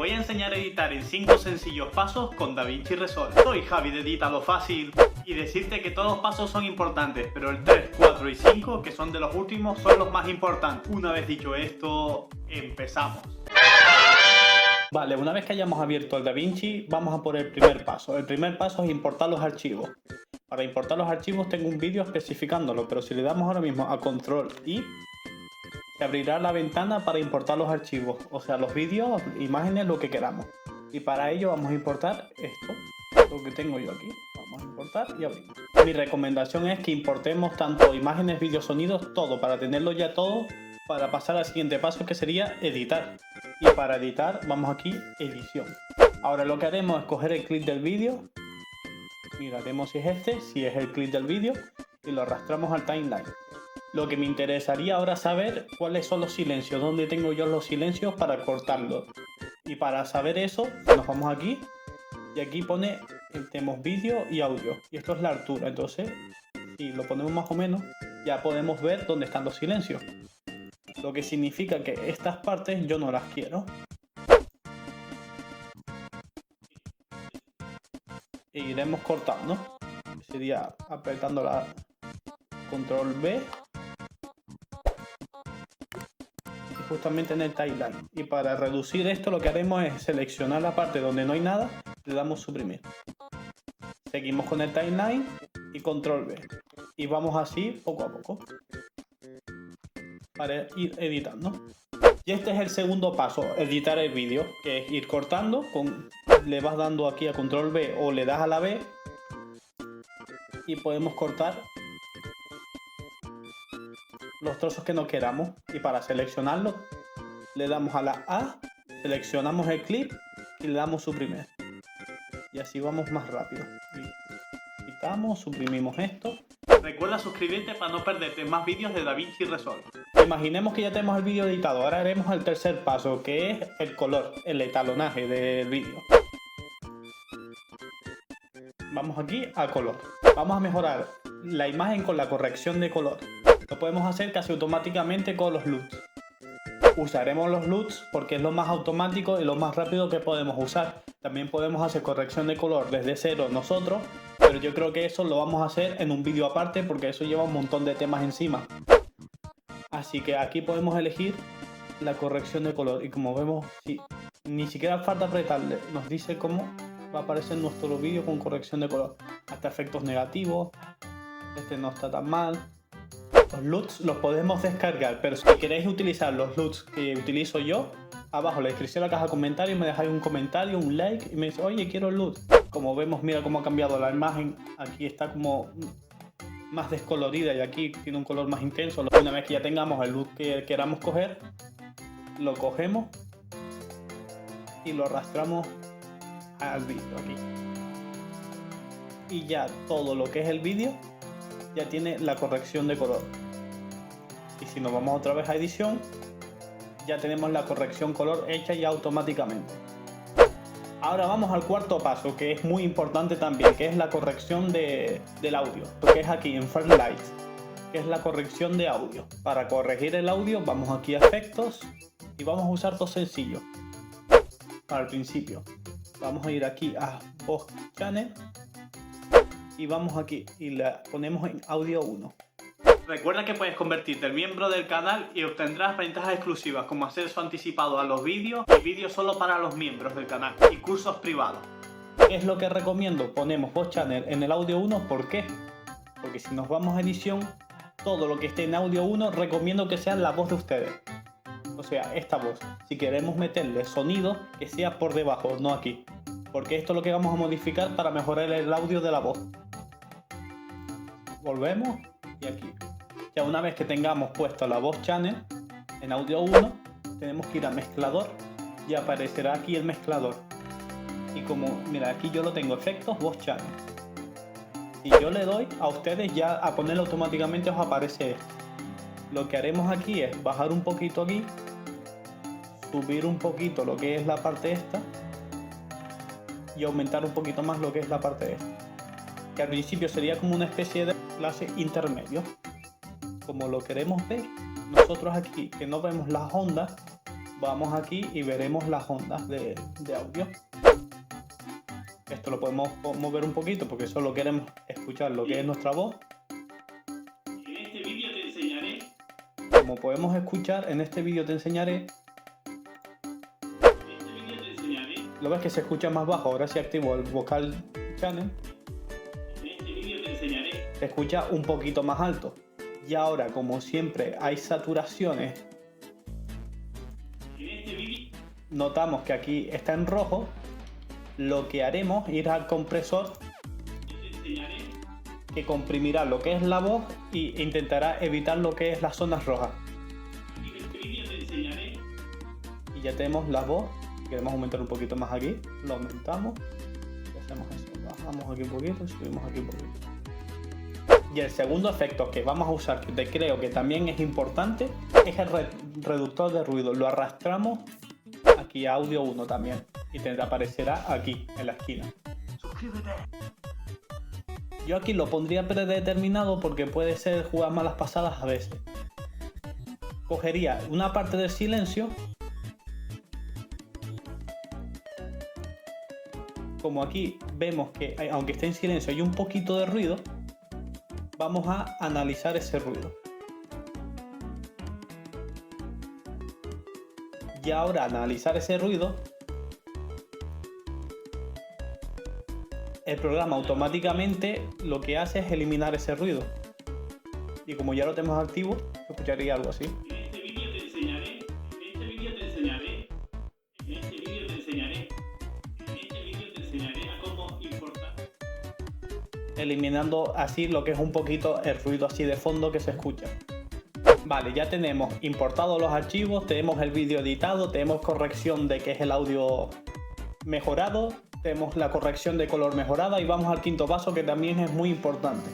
voy a enseñar a editar en 5 sencillos pasos con DaVinci Resolve. Soy Javi de Edítalo Fácil y decirte que todos los pasos son importantes, pero el 3, 4 y 5, que son de los últimos, son los más importantes. Una vez dicho esto, empezamos. Vale, una vez que hayamos abierto el DaVinci, vamos a por el primer paso. El primer paso es importar los archivos. Para importar los archivos tengo un vídeo especificándolo, pero si le damos ahora mismo a Control I, se abrirá la ventana para importar los archivos, o sea, los vídeos, imágenes, lo que queramos. Y para ello vamos a importar esto, lo que tengo yo aquí. Vamos a importar y abrir. Mi recomendación es que importemos tanto imágenes, vídeos, sonidos, todo, para tenerlo ya todo, para pasar al siguiente paso, que sería editar. Y para editar vamos aquí, edición. Ahora lo que haremos es coger el clip del vídeo, miraremos si es este, si es el clip del vídeo, y lo arrastramos al timeline. Lo que me interesaría ahora saber cuáles son los silencios, dónde tengo yo los silencios para cortarlos. Y para saber eso, nos vamos aquí, y aquí pone, tenemos vídeo y audio, y esto es la altura. Entonces, si lo ponemos más o menos, ya podemos ver dónde están los silencios. Lo que significa que estas partes yo no las quiero. E iremos cortando. Sería apretando la Control B. Y justamente en el timeline. Y para reducir esto lo que haremos es seleccionar la parte donde no hay nada. Le damos suprimir. Seguimos con el timeline y Control B. Y vamos así poco a poco. Para ir editando. Y este es el segundo paso, editar el vídeo, que es ir cortando, le vas dando aquí a Control B o le das a la B y podemos cortar los trozos que no queramos. Y para seleccionarlo le damos a la A, seleccionamos el clip y le damos suprimir. Y así vamos más rápido. Quitamos, suprimimos esto. Recuerda suscribirte para no perderte más vídeos de DaVinci Resolve. Imaginemos que ya tenemos el vídeo editado. Ahora haremos el tercer paso, que es el color, el etalonaje del vídeo. Vamos aquí a color. Vamos a mejorar la imagen con la corrección de color. Lo podemos hacer casi automáticamente con los LUTs. Usaremos los LUTs porque es lo más automático y lo más rápido que podemos usar. También podemos hacer corrección de color desde cero nosotros, pero yo creo que eso lo vamos a hacer en un vídeo aparte porque eso lleva un montón de temas encima. Así que aquí podemos elegir la corrección de color y como vemos, sí, ni siquiera falta apretarle, nos dice cómo va a aparecer nuestro vídeo con corrección de color. Hasta efectos negativos, este no está tan mal. Los LUTs los podemos descargar, pero si queréis utilizar los LUTs que utilizo yo, abajo en la descripción de la caja de comentarios me dejáis un comentario, un like y me dice, oye, quiero el LUT. Como vemos, mira cómo ha cambiado la imagen, aquí está como más descolorida y aquí tiene un color más intenso. Una vez que ya tengamos el LUT que queramos coger, lo cogemos y lo arrastramos al vídeo aquí. Y ya todo lo que es el vídeo ya tiene la corrección de color. Y si nos vamos otra vez a edición, ya tenemos la corrección color hecha ya automáticamente. Ahora vamos al cuarto paso, que es muy importante también, que es la corrección del audio, que es aquí en Fairlight, que es la corrección de audio. Para corregir el audio vamos aquí a efectos y vamos a usar dos sencillos. Para el principio vamos a ir aquí a Post Channel y vamos aquí y la ponemos en audio 1. Recuerda que puedes convertirte en miembro del canal y obtendrás ventajas exclusivas como acceso anticipado a los vídeos y vídeos solo para los miembros del canal y cursos privados. ¿Qué es lo que recomiendo? Ponemos Post Channel en el audio 1, ¿por qué? Porque si nos vamos a edición, todo lo que esté en audio 1 recomiendo que sea la voz de ustedes. O sea, esta voz. Si queremos meterle sonido, que sea por debajo, no aquí. Porque esto es lo que vamos a modificar para mejorar el audio de la voz. Volvemos y aquí. Ya una vez que tengamos puesto la voz channel en audio 1, tenemos que ir a mezclador y aparecerá aquí el mezclador. Y como, mira, aquí yo lo tengo, efectos, voz channel. Si yo le doy a ustedes ya a ponerlo automáticamente os aparece esto. Lo que haremos aquí es bajar un poquito aquí, subir un poquito lo que es la parte esta y aumentar un poquito más lo que es la parte esta. Que al principio sería como una especie de clase intermedio. Como lo queremos ver, nosotros aquí que no vemos las ondas, vamos aquí y veremos las ondas de audio. Esto lo podemos mover un poquito porque solo queremos escuchar lo que es nuestra voz. En este vídeo te enseñaré. Como podemos escuchar, en este vídeo te enseñaré. Lo ves que se escucha más bajo. Ahora si activo el vocal channel, En este vídeo te enseñaré. se escucha un poquito más alto. Y ahora, como siempre hay saturaciones, En este vídeo notamos que aquí está en rojo. Lo que haremos es ir al compresor te enseñaré. que comprimirá lo que es la voz e intentará evitar lo que es las zonas rojas. En este vídeo te enseñaré. Y ya tenemos la voz. Queremos aumentar un poquito más aquí, lo aumentamos y hacemos eso, bajamos aquí un poquito y subimos aquí un poquito. Y el segundo efecto que vamos a usar, que creo que también es importante, es el reductor de ruido. Lo arrastramos aquí a audio 1 también y te aparecerá aquí en la esquina. Suscríbete. Yo aquí lo pondría predeterminado porque puede ser jugar malas pasadas a veces. Cogería una parte del silencio. Como aquí vemos que aunque esté en silencio hay un poquito de ruido, vamos a analizar ese ruido. Y ahora analizar ese ruido, el programa automáticamente lo que hace es eliminar ese ruido. Y como ya lo tenemos activo, escucharía algo así. En este vídeo te enseñaré. En este vídeo te enseñaré. En este vídeo te enseñaré. En este vídeo te enseñaré a cómo importar. Eliminando así lo que es un poquito el ruido así de fondo que se escucha. Vale, ya tenemos importados los archivos, tenemos el vídeo editado, tenemos corrección de que es el audio mejorado, tenemos la corrección de color mejorada y vamos al quinto paso que también es muy importante,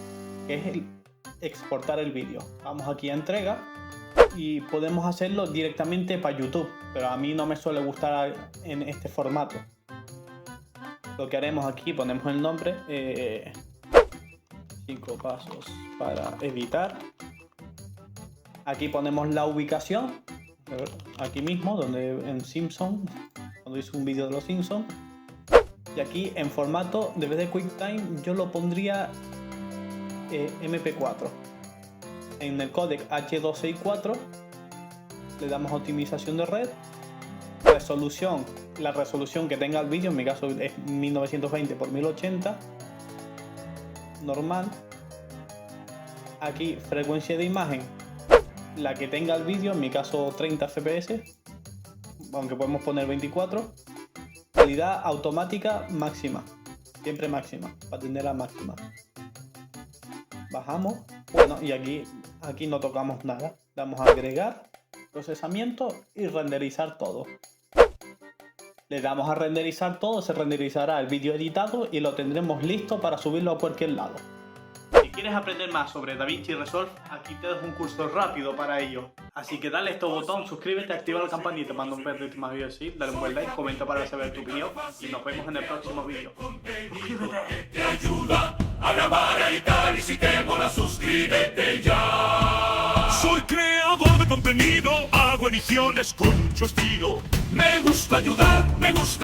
que es el exportar el vídeo. Vamos aquí a entrega y podemos hacerlo directamente para YouTube, pero a mí no me suele gustar en este formato. Lo que haremos aquí, ponemos el nombre, 5 pasos para editar. Aquí ponemos la ubicación, aquí mismo, donde en Simpson, cuando hice un vídeo de los Simpsons. Y aquí en formato, de vez de QuickTime, yo lo pondría MP4. En el códec H264 le damos optimización de red, resolución, la resolución que tenga el vídeo, en mi caso es 1920 x 1080, normal. Aquí frecuencia de imagen, la que tenga el vídeo, en mi caso 30 fps, aunque podemos poner 24. Calidad automática máxima, siempre máxima, para tener a máxima. Bajamos, bueno, y aquí no tocamos nada. Damos a agregar, procesamiento y renderizar todo. Le damos a renderizar todo, se renderizará el vídeo editado y lo tendremos listo para subirlo a cualquier lado. Si quieres aprender más sobre DaVinci Resolve, aquí te dejo un curso rápido para ello. Así que dale a este botón, suscríbete, activa la campanita para no perderte más vídeos así, dale un buen like, comenta para saber tu opinión y nos vemos en el próximo vídeo. ¡Suscríbete! Te ayuda a grabar, a editar y si te mola suscríbete ya. Soy creador de contenido, hago ediciones con mucho estilo. Me gusta ayudar, me gusta